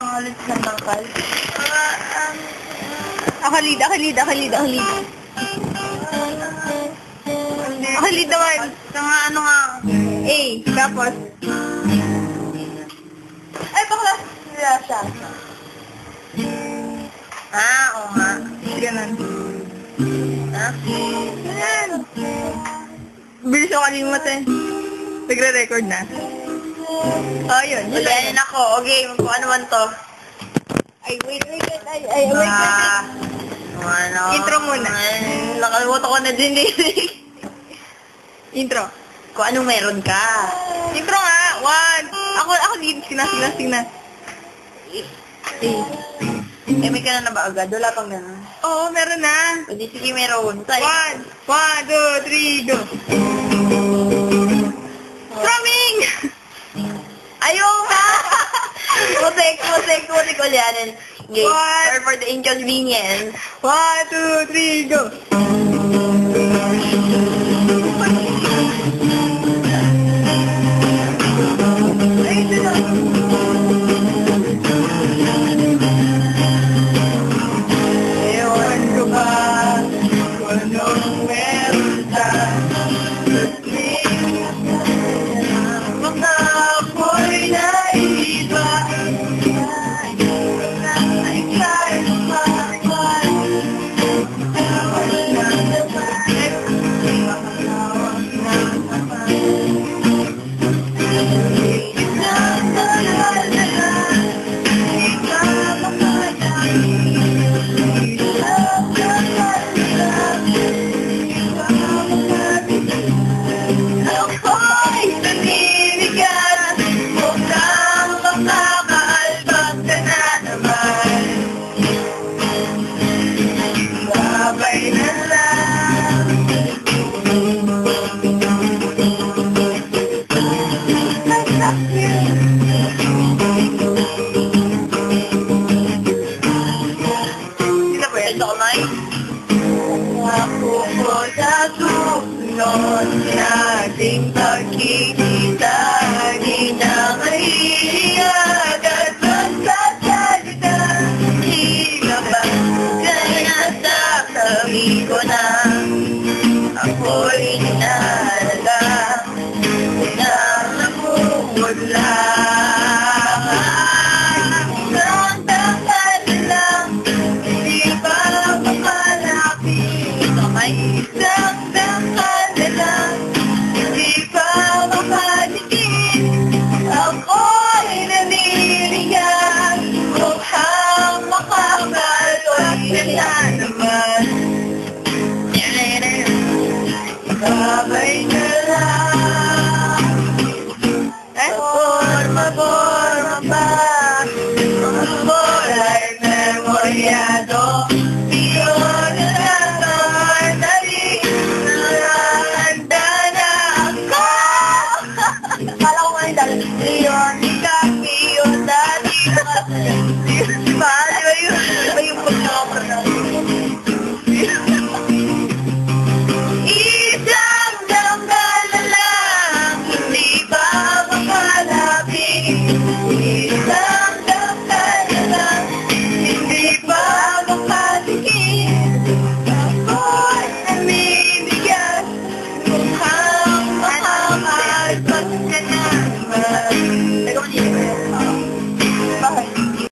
Pangalit ng tangkal. Ako lead. Ako lead naman. Nga ano nga. A. Tapos. Ay, bakla sila siya. Oo nga. Ganun. Ha? Ayan. Bilis ako kalimutan. Nagre-record na. Oh, yun. Ulianin ako. Okay, kung ano man to. Ay, wait. Ano? Intro muna. Nakalimutan ko na din eh. Intro. Kung anong meron ka. Intro nga. 1. Ako lead. Sina. May ka na ba agad? Wala pang gano'n. Oo, meron na. Pwede sige meron. 1, 2, 3, go. Strumming! Ayaw nga! Musik ulianin. Okay. What? Sorry for the inconvenience. 1, 2, 3, go. Ewan ko ba kung anong meron ka mga apoy na iba ay kahit makakal ako'y naninigas mukhang makakaalbag ka na naman babay na lang Sino ba yan? Kamay? ako ko sa susunod nating pagkikita di na mahihiyak at magsasalita tila ba kaya sasabi ko na ako'y inaalala na namumula isang takal lang di ba makalapit isang takal lang di ba makalitin ako'y naninigas mukhang makakal na naman babay na lang forma ba mga kulay memoryado iyon na naman dali nahanda na ako akala ko nga yung dali iyon ikaw iyon dali